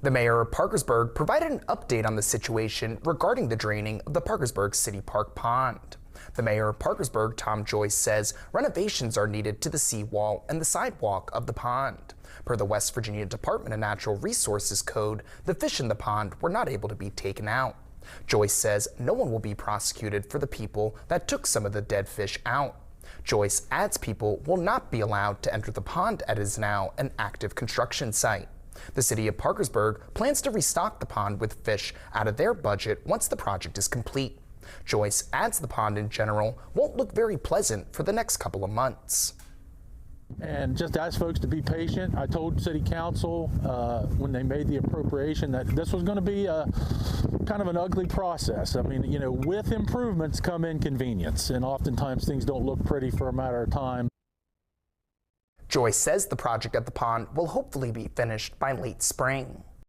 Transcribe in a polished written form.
The mayor of Parkersburg provided an update on the situation regarding the draining of the Parkersburg City Park pond. The mayor of Parkersburg, Joyce, says renovations are needed to the seawall and the sidewalk of the pond. Per the West Virginia Department of Natural Resources Code, the fish in the pond were not able to be taken out. Joyce says no one will be prosecuted for the people that took some of the dead fish out. Joyce adds people will not be allowed to enter the pond as it is now an active construction site. The city of Parkersburg plans to restock the pond with fish out of their budget once the project is complete. Joyce adds the pond in general won't look very pleasant for the next couple of months. And just ask folks to be patient. I told City Council when they made the appropriation that this was going to be a kind of an ugly process. I mean, you know, with improvements come inconvenience, and oftentimes things don't look pretty for a matter of time. Joyce says the project at the pond will hopefully be finished by late spring.